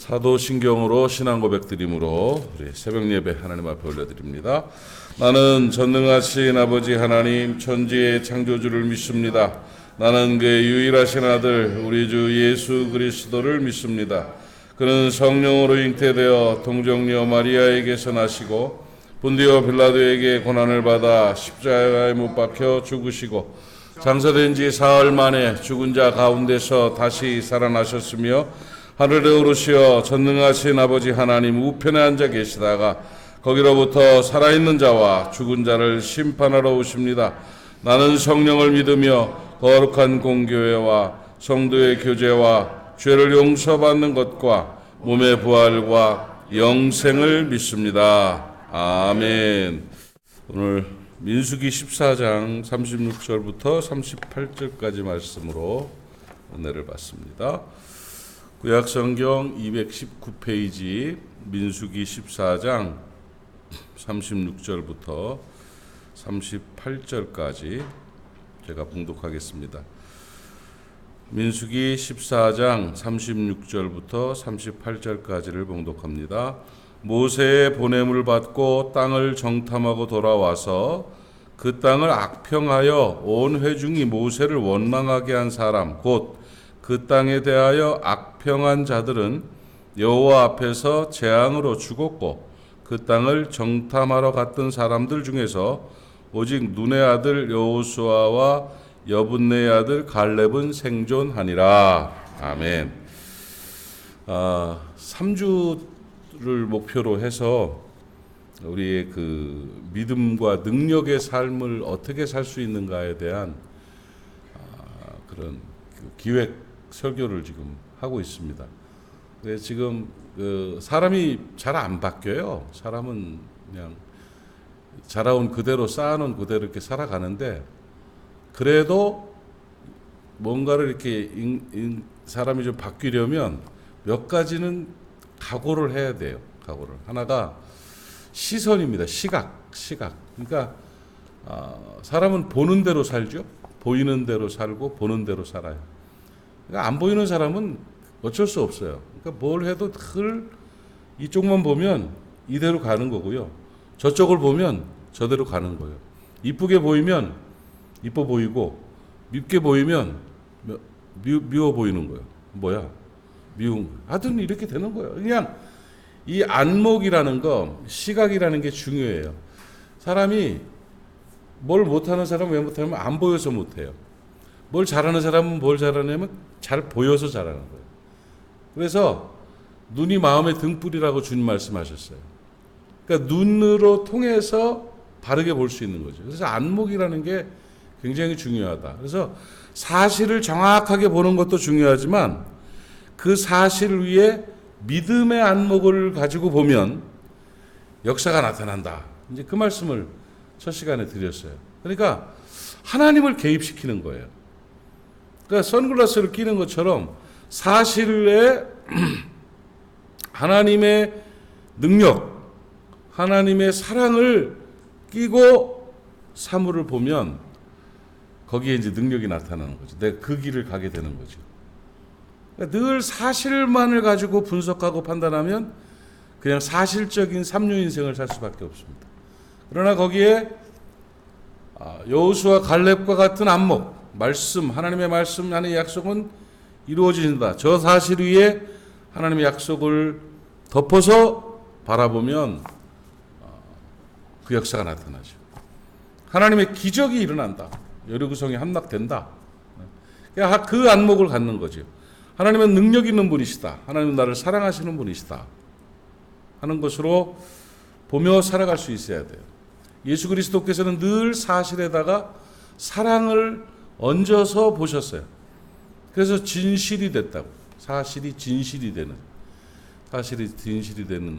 사도신경으로 신앙 고백드림으로 우리 새벽 예배 하나님 앞에 올려드립니다. 나는 전능하신 아버지 하나님 천지의 창조주를 믿습니다. 나는 그의 유일하신 아들 우리 주 예수 그리스도를 믿습니다. 그는 성령으로 잉태되어 동정녀 마리아에게서 나시고 본디오 빌라도에게 고난을 받아 십자가에 못 박혀 죽으시고 장사된 지 사흘 만에 죽은 자 가운데서 다시 살아나셨으며 하늘에 오르시어 전능하신 아버지 하나님 우편에 앉아 계시다가 거기로부터 살아있는 자와 죽은 자를 심판하러 오십니다. 나는 성령을 믿으며 거룩한 공교회와 성도의 교제와 죄를 용서받는 것과 몸의 부활과 영생을 믿습니다. 아멘. 오늘 민수기 14장 36절부터 38절까지 말씀으로 은혜를 받습니다. 구약성경 219페이지 민수기 14장 36절부터 38절까지 제가 봉독하겠습니다. 민수기 14장 36절부터 38절까지를 봉독합니다. 모세의 보냄을 받고 땅을 정탐하고 돌아와서 그 땅을 악평하여 온 회중이 모세를 원망하게 한 사람 곧 그 땅에 대하여 악평한 자들은 여호와 앞에서 재앙으로 죽었고 그 땅을 정탐하러 갔던 사람들 중에서 오직 눈의 아들 여호수아와 여분네의 아들 갈렙은 생존하니라. 아멘. 3주를 목표로 해서 우리의 그 믿음과 능력의 삶을 어떻게 살 수 있는가에 대한 그런 기획 설교를 지금 하고 있습니다. 지금 사람이 잘 안 바뀌어요. 사람은 그냥 자라온 그대로 쌓아놓은 그대로 이렇게 살아가는데 그래도 뭔가를 이렇게 사람이 좀 바뀌려면 몇 가지는 각오를 해야 돼요. 각오를. 하나가 시선입니다. 시각. 그러니까 사람은 보는 대로 살죠. 보이는 대로 살고 보는 대로 살아요. 그러니까 안 보이는 사람은 어쩔 수 없어요. 그러니까 뭘 해도 늘 이쪽만 보면 이대로 가는 거고요. 저쪽을 보면 저대로 가는 거예요. 이쁘게 보이면 이뻐 보이고 밉게 보이면 미워 보이는 거예요. 뭐야? 미운 거예요. 하여튼 이렇게 되는 거예요. 그냥 이 안목이라는 거, 시각이라는 게 중요해요. 사람이 뭘 못하는 사람은 왜 못하냐면 안 보여서 못해요. 뭘 잘하는 사람은 뭘 잘하냐면 잘 보여서 잘하는 거예요. 그래서 눈이 마음의 등불이라고 주님 말씀하셨어요. 그러니까 눈으로 통해서 바르게 볼 수 있는 거죠. 그래서 안목이라는 게 굉장히 중요하다. 그래서 사실을 정확하게 보는 것도 중요하지만 그 사실 위에 믿음의 안목을 가지고 보면 역사가 나타난다. 이제 그 말씀을 첫 시간에 드렸어요. 그러니까 하나님을 개입시키는 거예요. 그러니까 선글라스를 끼는 것처럼 사실에 하나님의 능력, 하나님의 사랑을 끼고 사물을 보면 거기에 이제 능력이 나타나는 거죠. 내가 그 길을 가게 되는 거죠. 그러니까 늘 사실만을 가지고 분석하고 판단하면 그냥 사실적인 삼류 인생을 살 수밖에 없습니다. 그러나 거기에 여호수아 갈렙과 같은 안목, 말씀, 하나님의 말씀, 하나님의 약속은 이루어진다. 저 사실 위에 하나님의 약속을 덮어서 바라보면 그 역사가 나타나죠. 하나님의 기적이 일어난다. 여리고성이 함락된다. 그 안목을 갖는 거죠. 하나님은 능력 있는 분이시다. 하나님은 나를 사랑하시는 분이시다. 하는 것으로 보며 살아갈 수 있어야 돼요. 예수 그리스도께서는 늘 사실에다가 사랑을 얹어서 보셨어요. 그래서 진실이 됐다고. 사실이 진실이 되는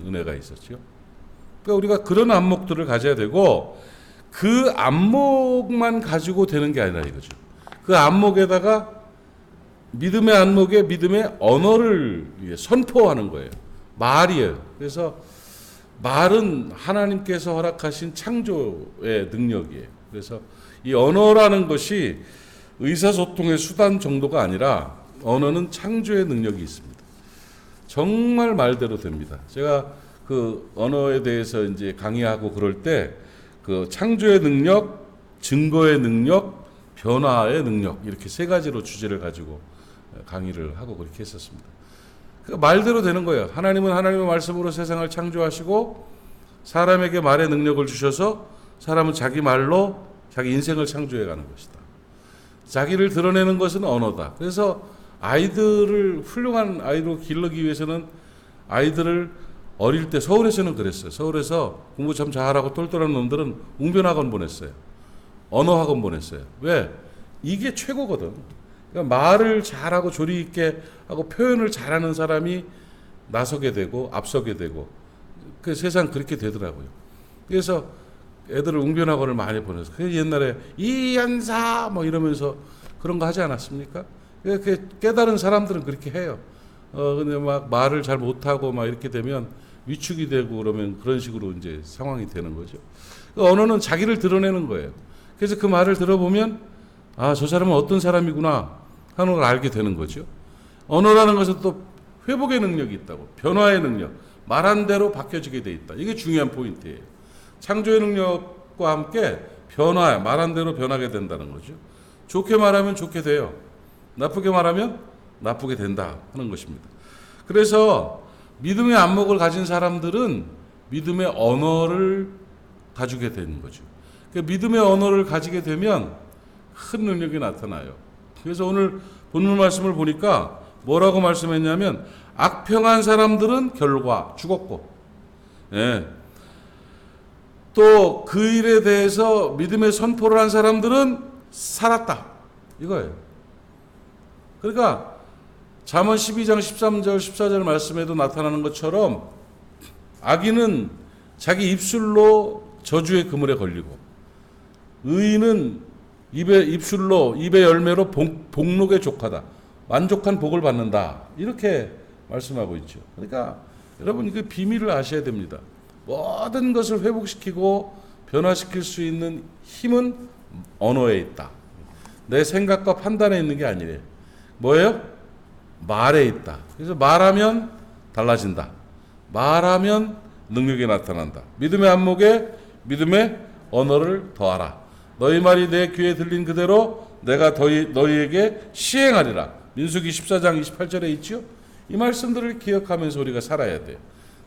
은혜가 있었죠. 그러니까 우리가 그런 안목들을 가져야 되고 그 안목만 가지고 되는 게 아니라 이거죠. 그 안목에다가 믿음의 안목에 믿음의 언어를 선포하는 거예요. 말이에요. 그래서 말은 하나님께서 허락하신 창조의 능력이에요. 그래서 이 언어라는 것이 의사소통의 수단 정도가 아니라 언어는 창조의 능력이 있습니다. 정말 말대로 됩니다. 제가 그 언어에 대해서 이제 강의하고 그럴 때 그 창조의 능력, 증거의 능력, 변화의 능력 이렇게 세 가지로 주제를 가지고 강의를 하고 그렇게 했었습니다. 그 말대로 되는 거예요. 하나님은 하나님의 말씀으로 세상을 창조하시고 사람에게 말의 능력을 주셔서 사람은 자기 말로 자기 인생을 창조해 가는 것이다. 자기를 드러내는 것은 언어다. 그래서 아이들을 훌륭한 아이로 기르기 위해서는 아이들을 어릴 때 서울에서는 그랬어요. 서울에서 공부 참 잘하고 똘똘한 놈들은 웅변학원 보냈어요. 언어학원 보냈어요. 왜? 이게 최고거든. 그러니까 말을 잘하고 조리 있게 하고 표현을 잘하는 사람이 나서게 되고 앞서게 되고 그 세상 그렇게 되더라고요. 그래서 애들을 웅변학원을 많이 보내서 그 옛날에 이연사 뭐 이러면서 그런 거 하지 않았습니까? 깨달은 사람들은 그렇게 해요. 근데 막 말을 잘 못하고 막 이렇게 되면 위축이 되고 그러면 그런 식으로 이제 상황이 되는 거죠. 언어는 자기를 드러내는 거예요. 그래서 그 말을 들어보면 아, 저 사람은 어떤 사람이구나 하는 걸 알게 되는 거죠. 언어라는 것은 또 회복의 능력이 있다고, 변화의 능력, 말한 대로 바뀌어지게 돼 있다. 이게 중요한 포인트예요. 창조의 능력과 함께 변화, 말한 대로 변하게 된다는 거죠. 좋게 말하면 좋게 돼요. 나쁘게 말하면 나쁘게 된다 하는 것입니다. 그래서 믿음의 안목을 가진 사람들은 믿음의 언어를 가지게 되는 거죠. 믿음의 언어를 가지게 되면 큰 능력이 나타나요. 그래서 오늘 본문 말씀을 보니까 뭐라고 말씀했냐면 악평한 사람들은 결과 죽었고, 예. 또 그 일에 대해서 믿음의 선포를 한 사람들은 살았다. 이거예요. 그러니까 잠언 12장 13절 14절 말씀에도 나타나는 것처럼 악인은 자기 입술로 저주의 그물에 걸리고 의인은 입의 열매로 복록에 족하다. 만족한 복을 받는다. 이렇게 말씀하고 있죠. 그러니까 여러분 그 비밀을 아셔야 됩니다. 모든 것을 회복시키고 변화시킬 수 있는 힘은 언어에 있다. 내 생각과 판단에 있는 게 아니래요. 뭐예요? 말에 있다. 그래서 말하면 달라진다. 말하면 능력이 나타난다. 믿음의 안목에 믿음의 언어를 더하라. 너희 말이 내 귀에 들린 그대로 내가 너희에게 시행하리라. 민수기 14장 28절에 있죠. 이 말씀들을 기억하면서 우리가 살아야 돼요.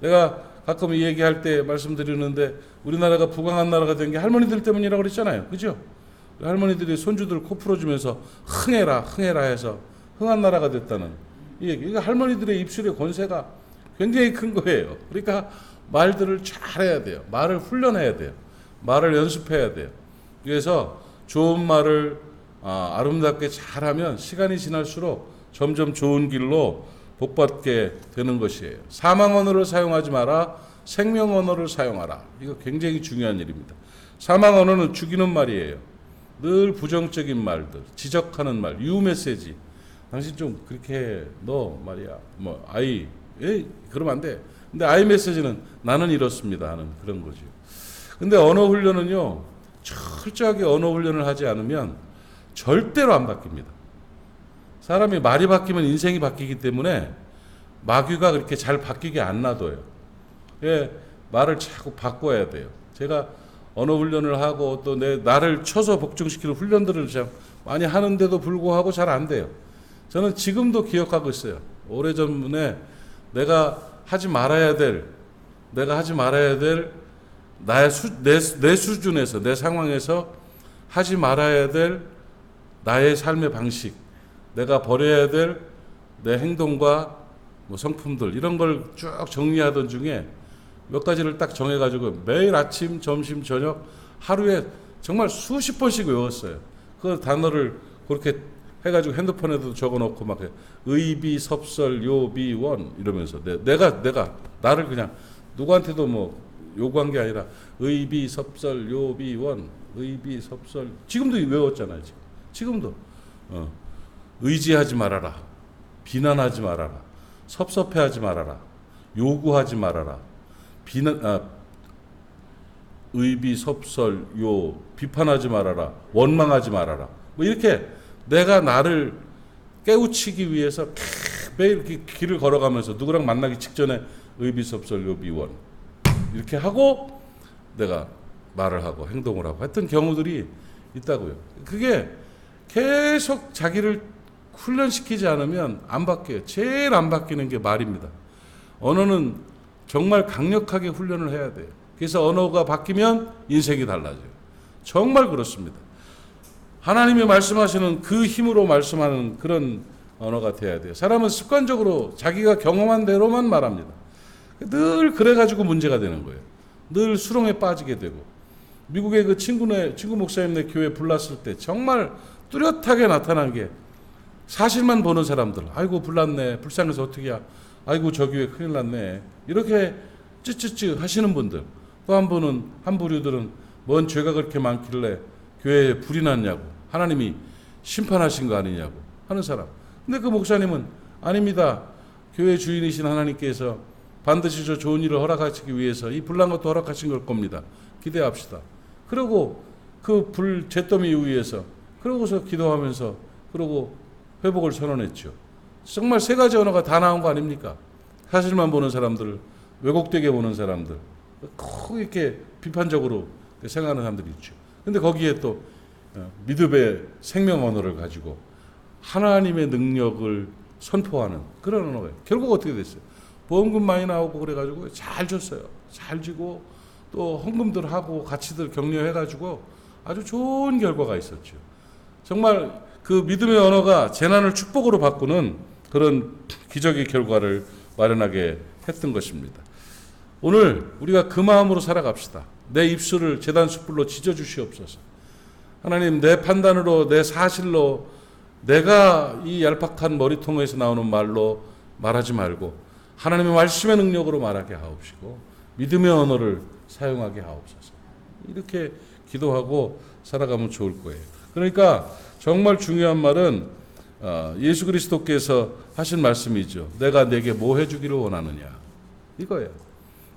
내가 가끔 이 얘기할 때 말씀드리는데 우리나라가 부강한 나라가 된 게 할머니들 때문이라고 그랬잖아요. 그죠? 할머니들이 손주들 코 풀어주면서 흥해라 흥해라 해서 흥한 나라가 됐다는 이 얘기. 이거 할머니들의 입술의 권세가 굉장히 큰 거예요. 그러니까 말들을 잘해야 돼요. 말을 훈련해야 돼요. 말을 연습해야 돼요. 그래서 좋은 말을 아름답게 잘하면 시간이 지날수록 점점 좋은 길로 복받게 되는 것이에요. 사망 언어를 사용하지 마라. 생명 언어를 사용하라. 이거 굉장히 중요한 일입니다. 사망 언어는 죽이는 말이에요. 늘 부정적인 말들, 지적하는 말, 유 메시지. 당신 좀 그렇게 해. 너 말이야. 뭐 아이, 에이, 그러면 안 돼. 근데 아이 메시지는 나는 이렇습니다 하는 그런 거죠. 근데 언어 훈련은요, 철저하게 언어 훈련을 하지 않으면 절대로 안 바뀝니다. 사람이 말이 바뀌면 인생이 바뀌기 때문에 마귀가 그렇게 잘 바뀌게 안 놔둬요. 예, 말을 자꾸 바꿔야 돼요. 제가 언어 훈련을 하고 또 나를 쳐서 복종시키는 훈련들을 참 많이 하는데도 불구하고 잘 안 돼요. 저는 지금도 기억하고 있어요. 오래전에 내가 하지 말아야 될 내 수준에서 내 상황에서 하지 말아야 될 나의 삶의 방식, 내가 버려야 될 내 행동과 뭐 성품들 이런 걸 쭉 정리하던 중에 몇 가지를 딱 정해가지고 매일 아침, 점심, 저녁 하루에 정말 수십 번씩 외웠어요. 그 단어를 그렇게 해가지고 핸드폰에도 적어놓고 막 의비, 섭설, 요비, 원 이러면서 내가 나를 그냥 누구한테도 뭐 요구한 게 아니라 의비, 섭설, 요비, 원, 의비, 섭설 지금도 외웠잖아요. 지금도 의지하지 말아라, 비난하지 말아라, 섭섭해하지 말아라, 요구하지 말아라, 의비, 섭설, 비판하지 말아라, 원망하지 말아라. 뭐 이렇게 내가 나를 깨우치기 위해서 매일 이렇게 길을 걸어가면서 누구랑 만나기 직전에 의비섭설요 비원 이렇게 하고 내가 말을 하고 행동을 하고 했던 경우들이 있다고요. 그게 계속 자기를 훈련시키지 않으면 안 바뀌어요. 제일 안 바뀌는 게 말입니다. 언어는 정말 강력하게 훈련을 해야 돼요. 그래서 언어가 바뀌면 인생이 달라져요. 정말 그렇습니다. 하나님이 말씀하시는 그 힘으로 말씀하는 그런 언어가 돼야 돼요. 사람은 습관적으로 자기가 경험한 대로만 말합니다. 늘 그래가지고 문제가 되는 거예요. 늘 수렁에 빠지게 되고. 미국의 그 친구 목사님네 교회 불났을 때 정말 뚜렷하게 나타난 게 사실만 보는 사람들. 아이고 불났네. 불쌍해서 어떡이야. 아이고 저 교회 큰일 났네. 이렇게 찌찌찌 하시는 분들. 또 한 분은 한 부류들은 뭔 죄가 그렇게 많길래 교회에 불이 났냐고. 하나님이 심판하신 거 아니냐고 하는 사람. 근데 그 목사님은 아닙니다. 교회 주인이신 하나님께서 반드시 저 좋은 일을 허락하시기 위해서 이 불난 것도 허락하신 걸 겁니다. 기대합시다. 그리고 그 불 잿더미 위에서 그러고서 기도하면서 그러고 회복을 선언했죠. 정말 세 가지 언어가 다 나온 거 아닙니까? 사실만 보는 사람들, 왜곡되게 보는 사람들, 꼭 이렇게 비판적으로 생각하는 사람들이 있죠. 근데 거기에 또 믿음의 생명 언어를 가지고 하나님의 능력을 선포하는 그런 언어예요. 결국 어떻게 됐어요? 보험금 많이 나오고 그래가지고 잘 줬어요. 잘 지고 또 헌금들 하고 같이들 격려해가지고 아주 좋은 결과가 있었죠. 정말 그 믿음의 언어가 재난을 축복으로 바꾸는 그런 기적의 결과를 마련하게 했던 것입니다. 오늘 우리가 그 마음으로 살아갑시다. 내 입술을 제단 숯불로 지져주시옵소서. 하나님, 내 판단으로 내 사실로 내가 이 얄팍한 머리통에서 나오는 말로 말하지 말고 하나님의 말씀의 능력으로 말하게 하옵시고 믿음의 언어를 사용하게 하옵소서. 이렇게 기도하고 살아가면 좋을 거예요. 그러니까 정말 중요한 말은 예수 그리스도께서 하신 말씀이죠. 내가 내게 뭐 해주기를 원하느냐. 이거예요.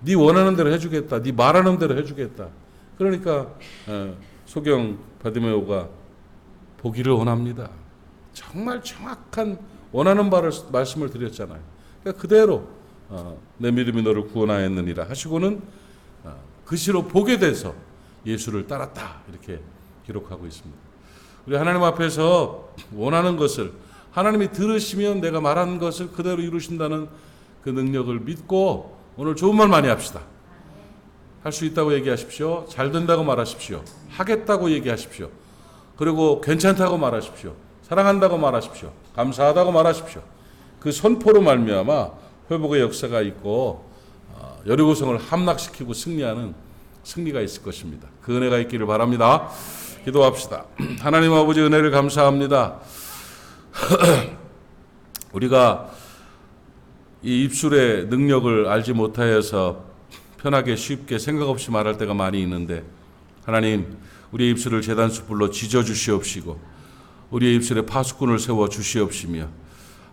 네 원하는 대로 해주겠다. 네 말하는 대로 해주겠다. 그러니까 소경 바디메오가 보기를 원합니다. 정말 정확한 원하는 바를 말씀을 드렸잖아요. 그러니까 그대로 내 믿음이 너를 구원하였느니라 하시고는 그 시로 보게 돼서 예수를 따랐다. 이렇게 기록하고 있습니다. 우리 하나님 앞에서 원하는 것을 하나님이 들으시면 내가 말한 것을 그대로 이루신다는 그 능력을 믿고 오늘 좋은 말 많이 합시다. 할 수 있다고 얘기하십시오. 잘 된다고 말하십시오. 하겠다고 얘기하십시오. 그리고 괜찮다고 말하십시오. 사랑한다고 말하십시오. 감사하다고 말하십시오. 그 선포로 말미암아 회복의 역사가 있고 여리고성을 함락시키고 승리하는 승리가 있을 것입니다. 그 은혜가 있기를 바랍니다. 기도합시다. 하나님 아버지 은혜를 감사합니다. 우리가 이 입술의 능력을 알지 못하여서 편하게 쉽게 생각 없이 말할 때가 많이 있는데 하나님 우리의 입술을 제단숯불로 지져주시옵시고 우리의 입술에 파수꾼을 세워 주시옵시며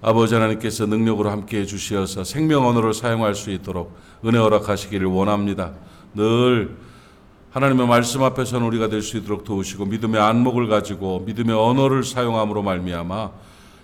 아버지 하나님께서 능력으로 함께해 주시어서 생명 언어를 사용할 수 있도록 은혜 허락하시기를 원합니다. 늘 하나님의 말씀 앞에서는 우리가 될 수 있도록 도우시고 믿음의 안목을 가지고 믿음의 언어를 사용함으로 말미암아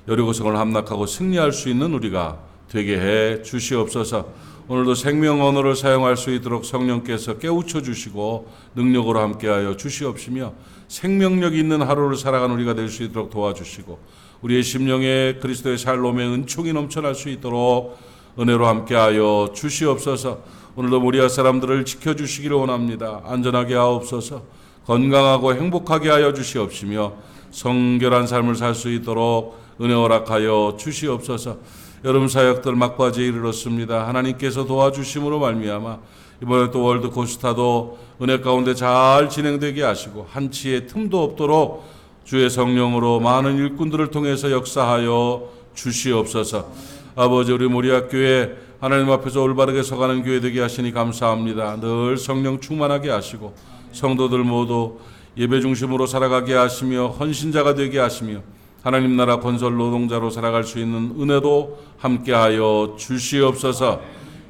여리고성을 함락하고 승리할 수 있는 우리가 되게 해 주시옵소서. 오늘도 생명 언어를 사용할 수 있도록 성령께서 깨우쳐 주시고 능력으로 함께하여 주시옵시며 생명력 있는 하루를 살아가는 우리가 될 수 있도록 도와주시고 우리의 심령에 그리스도의 샬롬의 은총이 넘쳐날 수 있도록 은혜로 함께하여 주시옵소서. 오늘도 모리아 사람들을 지켜주시기를 원합니다. 안전하게 하옵소서. 건강하고 행복하게 하여 주시옵시며 성결한 삶을 살 수 있도록 은혜 허락하여 주시옵소서. 여름 사역들 막바지에 이르렀습니다. 하나님께서 도와주심으로 말미암아 이번에 또 월드 코스타도 은혜 가운데 잘 진행되게 하시고 한치의 틈도 없도록 주의 성령으로 많은 일꾼들을 통해서 역사하여 주시옵소서. 아버지 우리 모리아교회 하나님 앞에서 올바르게 서가는 교회 되게 하시니 감사합니다. 늘 성령 충만하게 하시고 성도들 모두 예배 중심으로 살아가게 하시며 헌신자가 되게 하시며 하나님 나라 건설 노동자로 살아갈 수 있는 은혜도 함께하여 주시옵소서.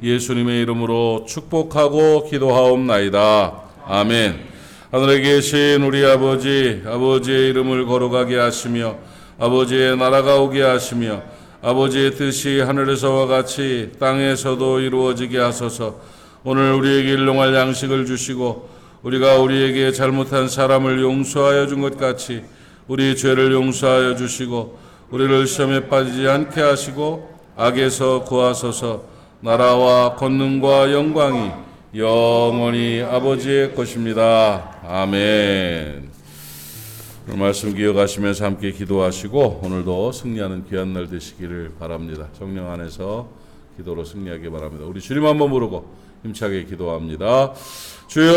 예수님의 이름으로 축복하고 기도하옵나이다. 아멘. 하늘에 계신 우리 아버지, 아버지의 이름을 거룩하게 하시며 아버지의 나라가 오게 하시며 아버지의 뜻이 하늘에서와 같이 땅에서도 이루어지게 하소서. 오늘 우리에게 일용할 양식을 주시고 우리가 우리에게 잘못한 사람을 용서하여 준 것 같이 우리 죄를 용서하여 주시고 우리를 시험에 빠지지 않게 하시고 악에서 구하소서. 나라와 권능과 영광이 영원히 아버지의 것입니다. 아멘. 오늘 말씀 기억하시면서 함께 기도하시고 오늘도 승리하는 귀한 날 되시기를 바랍니다. 성령 안에서 기도로 승리하기 바랍니다. 우리 주님 한번 부르고 힘차게 기도합니다. 주여,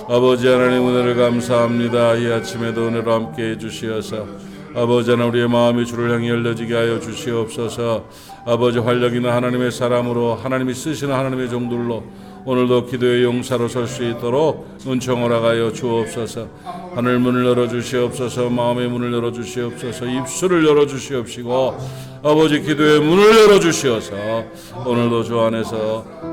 아버지 하나님 은혜를 감사합니다. 이 아침에도 은혜로 함께 해주시어서 아버지 하나님 우리의 마음이 주를 향해 열려지게 하여 주시옵소서. 아버지 활력 있는 하나님의 사람으로 하나님이 쓰시는 하나님의 종들로 오늘도 기도의 용사로 설 수 있도록 은총 허락하여 주옵소서. 하늘 문을 열어주시옵소서. 마음의 문을 열어주시옵소서. 입술을 열어주시옵시고 아버지 기도의 문을 열어주시어서 오늘도 주 안에서